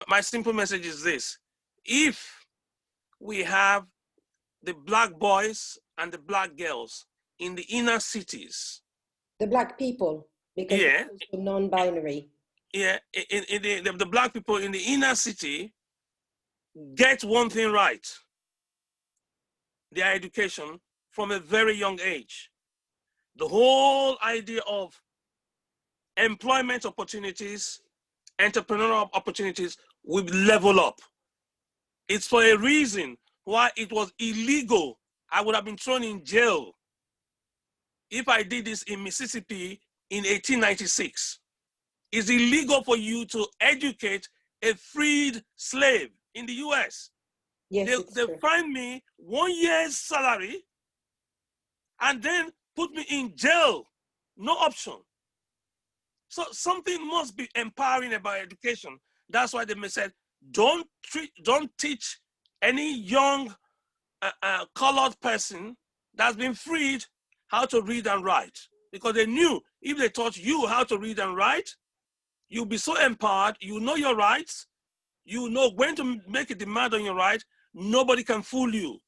my simple message is this. If we have the black boys and the black girls in the inner cities. The black people, because Yeah. they're also non-binary. Yeah, in the black people in the inner city get one thing right, their education from a very young age. The whole idea of employment opportunities, entrepreneurial opportunities will level up. It's for a reason why it was illegal. I would have been thrown in jail if I did this in Mississippi in 1896. It's illegal for you to educate a freed slave in the US. Yes, They true. find me 1 year's salary and then put me in jail. No option. So something must be empowering about education. That's why they said, don't teach any young colored person that's been freed how to read and write. Because they knew if they taught you how to read and write, you'll be so empowered, you know your rights, you know when to make a demand on your right, nobody can fool you.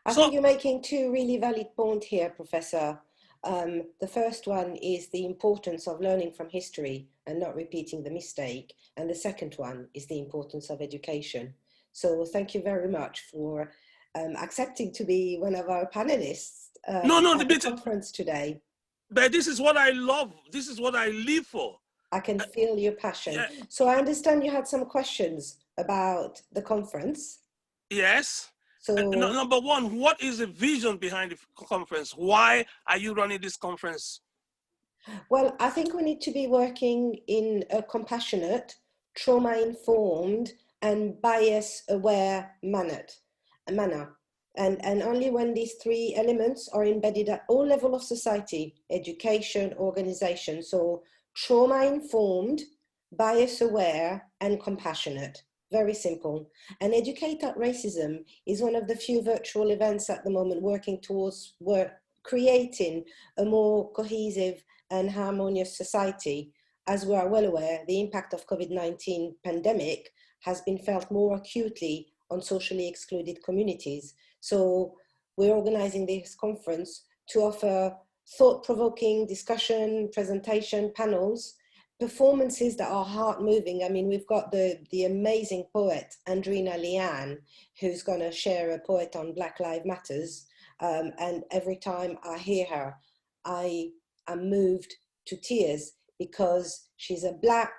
I think you're making two really valid points here, Professor. The first one is the importance of learning from history and not repeating the mistake. And the second one is the importance of education. So thank you very much for accepting to be one of our panelists at the conference today. But this is what I love. This is what I live for. I can feel your passion. Yeah. So I understand you had some questions about the conference. Yes. So number one, what is the vision behind the conference? Why are you running this conference? Well, I think we need to be working in a compassionate, trauma-informed and bias-aware manner. And only when these three elements are embedded at all levels of society, education, organization, so trauma-informed, bias-aware and compassionate. Very simple. And Educate at Racism is one of the few virtual events at the moment working towards creating a more cohesive and harmonious society. As we are well aware, the impact of COVID-19 pandemic has been felt more acutely on socially excluded communities. So we're organizing this conference to offer thought-provoking discussion, presentation, panels, performances that are heart-moving. I mean, we've got the amazing poet, Andrina Liane, who's gonna share a poem on Black Lives Matters. And every time I hear her, I am moved to tears because she's a Black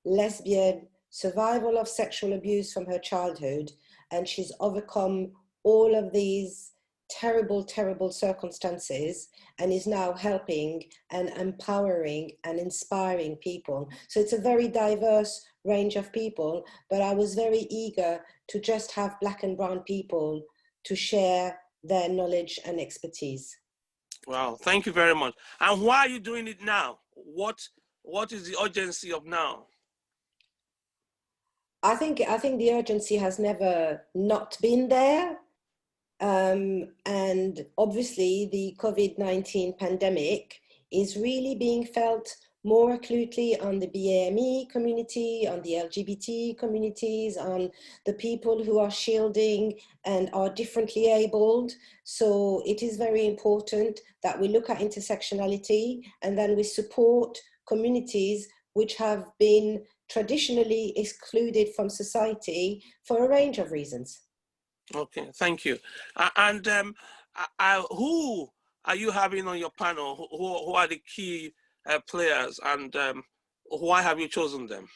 lesbian, survival of sexual abuse from her childhood, and she's overcome all of these terrible, terrible circumstances and is now helping and empowering and inspiring people. So it's a very diverse range of people, but I was very eager to just have Black and brown people to share their knowledge and expertise. Wow, thank you very much. And why are you doing it now? What is the urgency of now? I think the urgency has never not been there. And obviously the COVID-19 pandemic is really being felt more acutely on the BAME community, on the LGBT communities, on the people who are shielding and are differently abled. So it is very important that we look at intersectionality and then we support communities which have been traditionally excluded from society for a range of reasons. Okay, thank you. And who are you having on your panel? Who are the key players, and why have you chosen them?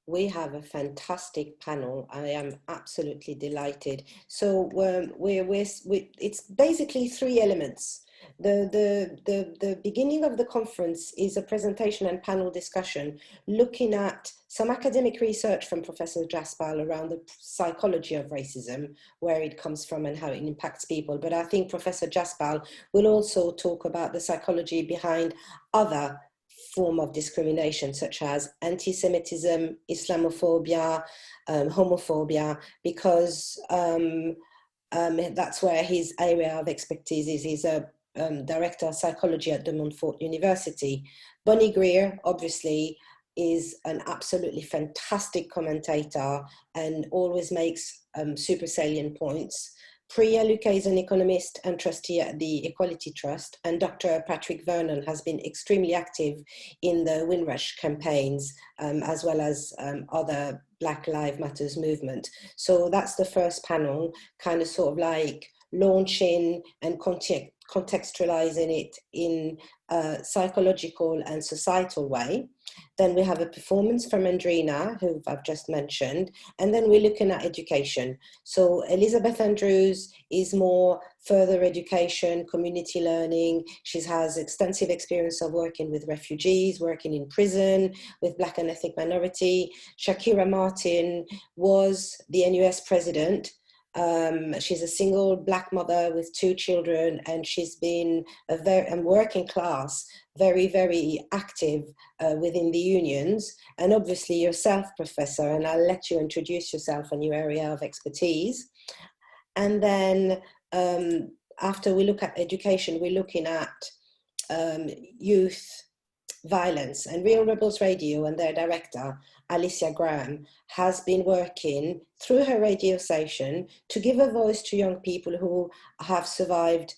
We have a fantastic panel. I am absolutely delighted. So it's basically three elements. The beginning of the conference is a presentation and panel discussion looking at some academic research from Professor Jaspal around the psychology of racism, where it comes from and how it impacts people. But I think Professor Jaspal will also talk about the psychology behind other form of discrimination, such as anti-Semitism, Islamophobia, homophobia, because that's where his area of expertise is. He's a director of psychology at De Montfort University. Bonnie Greer, obviously, is an absolutely fantastic commentator and always makes super salient points. Priya Luque is an economist and trustee at the Equality Trust, and Dr. Patrick Vernon has been extremely active in the Windrush campaigns, as well as other Black Lives Matters movement. So that's the first panel, kind of sort of like launching and contextualizing it in a psychological and societal way. Then we have a performance from Andrina, who I've just mentioned, and then we're looking at education. So Elizabeth Andrews is more further education, community learning. She has extensive experience of working with refugees, working in prison, with Black and ethnic minority. Shakira Martin was the NUS president. She's a single Black mother with 2 children, and she's been a working class, very, very active within the unions. And obviously yourself, Professor, and I'll let you introduce yourself and your area of expertise. And then after we look at education, we're looking at youth violence, and Real Rebels Radio and their director, Alicia Graham, has been working through her radio station to give a voice to young people who have survived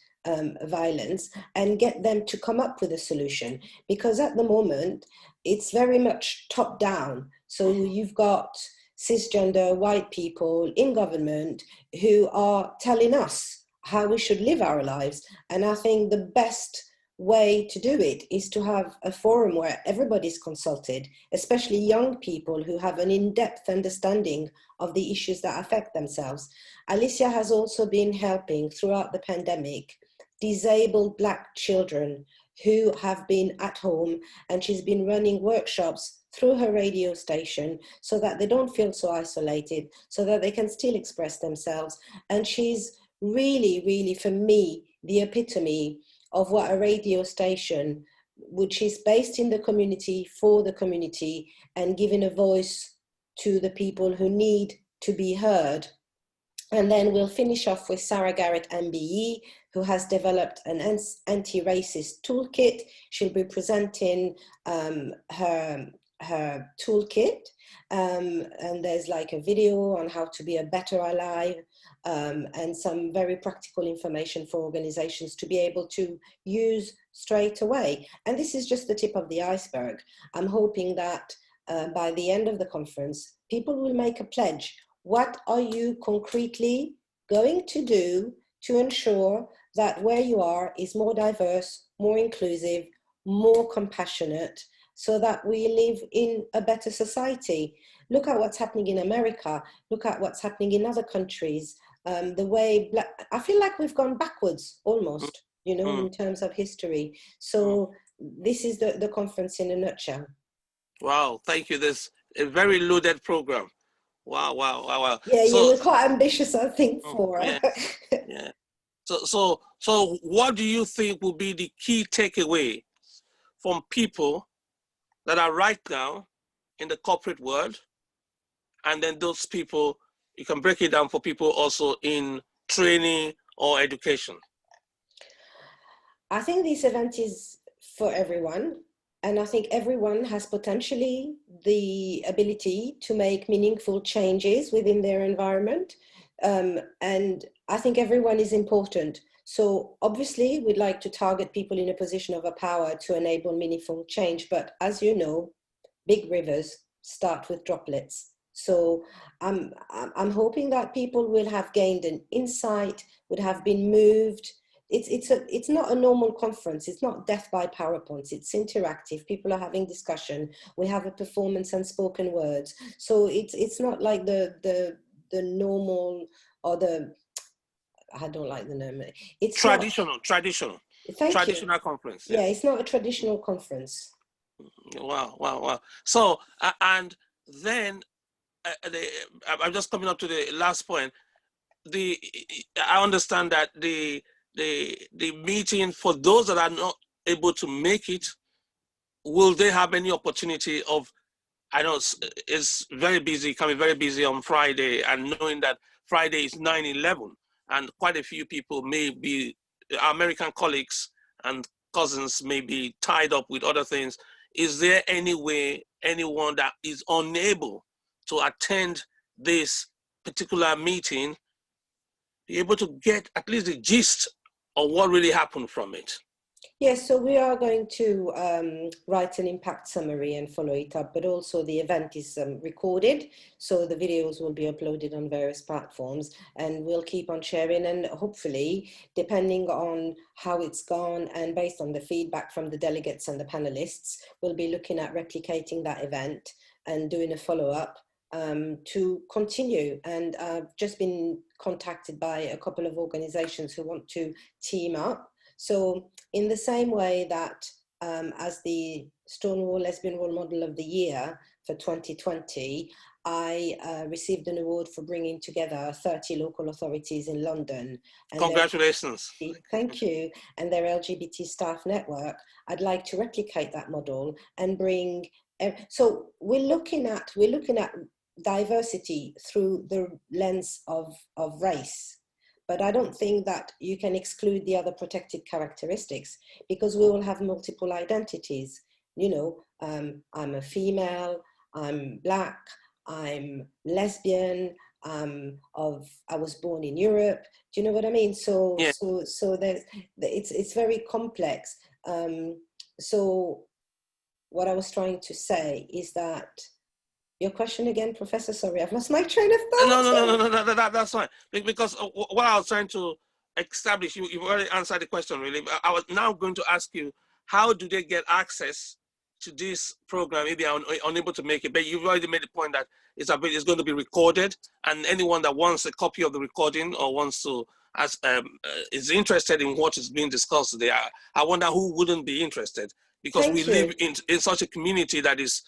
violence and get them to come up with a solution. Because at the moment, it's very much top down. So you've got cisgender white people in government who are telling us how we should live our lives. And I think the best way to do it is to have a forum where everybody's consulted, especially young people who have an in-depth understanding of the issues that affect themselves. Alicia has also been helping throughout the pandemic disabled Black children who have been at home, and she's been running workshops through her radio station so that they don't feel so isolated, so that they can still express themselves. And she's really, really, for me, the epitome of what a radio station, which is based in the community, for the community, and giving a voice to the people who need to be heard. And then we'll finish off with Sarah Garrett MBE, who has developed an anti-racist toolkit. She'll be presenting her toolkit, and there's like a video on how to be a better ally, and some very practical information for organizations to be able to use straight away. And this is just the tip of the iceberg. I'm hoping that by the end of the conference, people will make a pledge. What are you concretely going to do to ensure that where you are is more diverse, more inclusive, more compassionate, so that we live in a better society? Look at what's happening in America. Look at what's happening in other countries. The way I feel like we've gone backwards almost, you know, in terms of history. So this is the conference in a nutshell. Wow, thank you. This is a very loaded program. Wow, wow, wow, wow. Yeah, so, you were quite ambitious, I think, for yeah, yeah. So what do you think will be the key takeaway from people that are right now in the corporate world, and then those people, you can break it down for people also in training or education? I think this event is for everyone. And I think everyone has potentially the ability to make meaningful changes within their environment. And I think everyone is important. So obviously we'd like to target people in a position of power to enable meaningful change. But as you know, big rivers start with droplets. So I'm hoping that people will have gained an insight, would have been moved. It's not a normal conference. It's not death by PowerPoints. It's interactive. People are having discussion. We have a performance and spoken words. So it's not like the normal, or the, I don't like the name. It's traditional conference. Yeah, it's not a traditional conference. Wow. So and then I'm just coming up to the last point. I understand that the meeting, for those that are not able to make it, will they have any opportunity of, I know it's very busy, can be very busy on Friday, and knowing that Friday is 9/11 and quite a few people may be, American colleagues and cousins may be tied up with other things. is there any way anyone that is unable to attend this particular meeting be able to get at least the gist of what really happened from it? Yes, so we are going to write an impact summary and follow it up, but also the event is recorded, so the videos will be uploaded on various platforms, and we'll keep on sharing, and hopefully, depending on how it's gone and based on the feedback from the delegates and the panelists, we'll be looking at replicating that event and doing a follow-up to continue. And I've just been contacted by a couple of organizations who want to team up. So in the same way that as the Stonewall Lesbian Role Model of the Year for 2020, I received an award for bringing together 30 local authorities in London. And congratulations. Thank you. And their LGBT staff network. I'd like to replicate that model and bring, so we're looking at diversity through the lens of race. But I don't think that you can exclude the other protected characteristics, because we will have multiple identities. You know, I'm a female, I'm Black, I'm lesbian, I was born in Europe. Do you know what I mean? So, yeah. so there's, it's very complex. So what I was trying to say is that, your question again, Professor? Sorry, I've lost my train of thought. No, that's fine. Because what I was trying to establish, you've already answered the question, really. I was now going to ask you, how do they get access to this program if they are unable to make it? But you've already made the point that it's going to be recorded, and anyone that wants a copy of the recording or wants to, is interested in what is being discussed there, I wonder who wouldn't be interested, because we live in such a community that is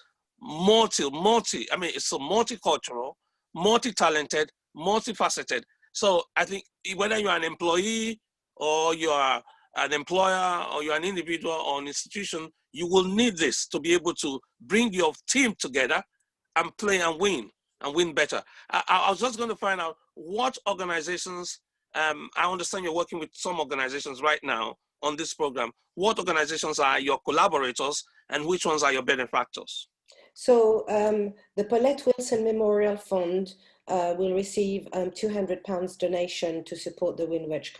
I mean, it's so multicultural, multi-talented, multifaceted. So I think whether you're an employee or you're an employer or you're an individual or an institution, you will need this to be able to bring your team together and play and win better. I was just going to find out what organizations, I understand you're working with some organizations right now on this program. What organizations are your collaborators and which ones are your benefactors? So the Paulette Wilson Memorial Fund will receive £200 donation to support the Windwedge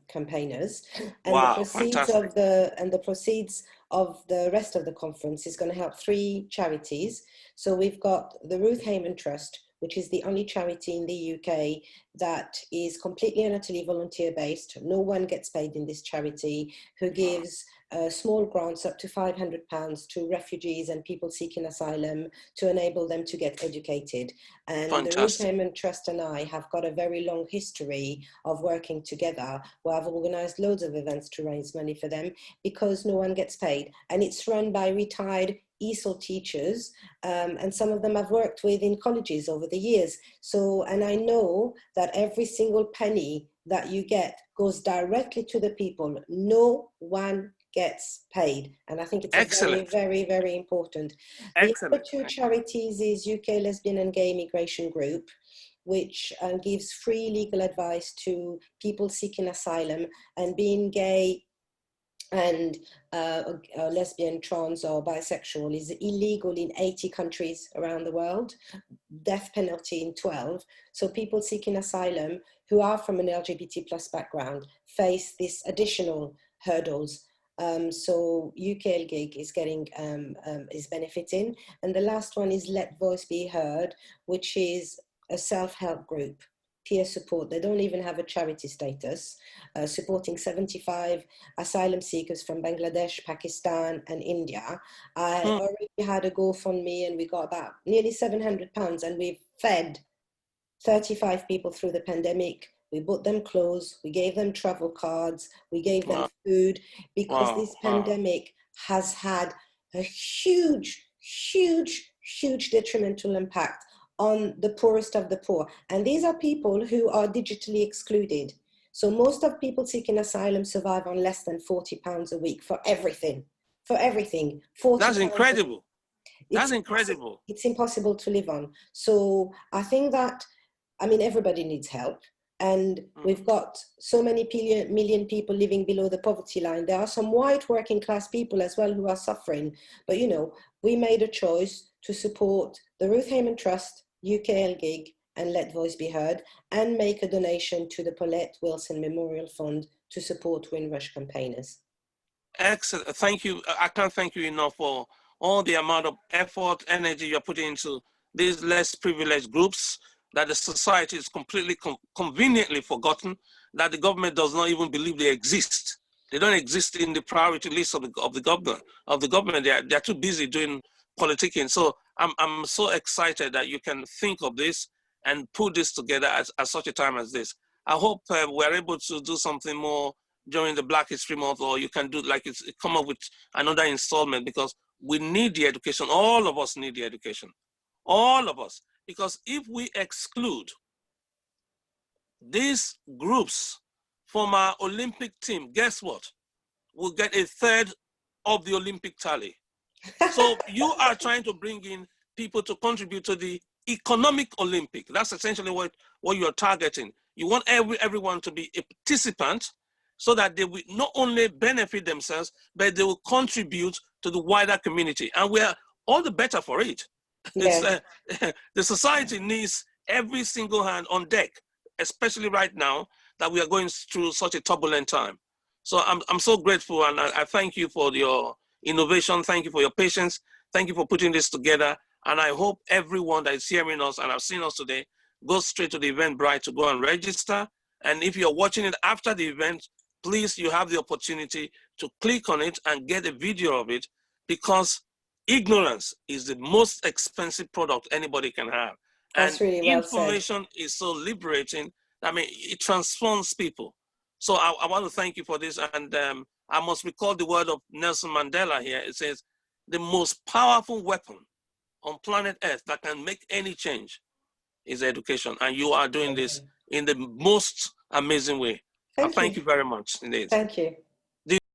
campaigners, and wow, the proceeds fantastic. the proceeds of the rest of the conference is going to help 3 charities. So we've got the Ruth Hayman Trust, which is the only charity in the UK that is completely and utterly volunteer-based. No one gets paid in this charity, who gives small grants up to £500 to refugees and people seeking asylum to enable them to get educated. And fantastic. the Ruth Hayman Trust and I have got a very long history of working together, where I've organised loads of events to raise money for them, because no one gets paid. And it's run by retired ESOL teachers, and some of them I've worked with in colleges over the years. So, and I know that every single penny that you get goes directly to the people. No one gets paid. And I think it's excellent. very, very important. The other 2 charities is UK Lesbian and Gay Immigration Group, which gives free legal advice to people seeking asylum, and being gay and lesbian, trans or bisexual is illegal in 80 countries around the world, death penalty in 12. So people seeking asylum who are from an LGBT plus background face this additional hurdles. So UK LGIG is getting, is benefiting. And the last one is Let Voice Be Heard, which is a self-help group, peer support. They don't even have a charity status, supporting 75 asylum seekers from Bangladesh, Pakistan, and India. I already had a GoFundMe, and we got about nearly £700, and we've fed 35 people through the pandemic. We bought them clothes, we gave them travel cards, we gave them food, because this pandemic has had a huge detrimental impact on the poorest of the poor. And these are people who are digitally excluded. So most of people seeking asylum survive on less than £40 a week for everything. For everything. 40 That's incredible. That's incredible. It's impossible to live on. So I think that, I mean, everybody needs help. and we've got so many million people living below the poverty line. There are some white working class people as well who are suffering. But, you know, we made a choice to support the Ruth Hayman Trust, UKL Gig, and Let Voice Be Heard, and make a donation to the Paulette Wilson Memorial Fund to support Windrush campaigners. Excellent. Thank you. I can't thank you enough for all the amount of effort, energy you're putting into these less privileged groups that the society is completely conveniently forgotten, that the government does not even believe they exist. They don't exist in the priority list of the government. They're too busy doing politicking. So I'm so excited that you can think of this and put this together at such a time as this. I hope we're able to do something more during the Black History Month, or you can do like come up with another installment, because we need the education. All of us need the education. All of us. Because if we exclude these groups from our Olympic team, guess what? We'll get a third of the Olympic tally. So you are trying to bring in people to contribute to the economic Olympic. That's essentially what you're targeting. You want everyone to be a participant so that they will not only benefit themselves, but they will contribute to the wider community. And we're all the better for it. Yeah. The society needs every single hand on deck, especially right now that we are going through such a turbulent time. So I'm so grateful, and I thank you for your innovation. Thank you for your patience. Thank you for putting this together. And I hope everyone that is hearing us and have seen us today goes straight to the Eventbrite to go and register. And if you're watching it after the event, please, you have the opportunity to click on it and get a video of it, because ignorance is the most expensive product anybody can have. That's And really well said. information is so liberating. I mean, it transforms people. So I want to thank you for this. And I must recall the word of Nelson Mandela here. It says, the most powerful weapon on planet Earth that can make any change is education. And you are doing this in the most amazing way. Thank Thank you. you very much indeed. Thank you.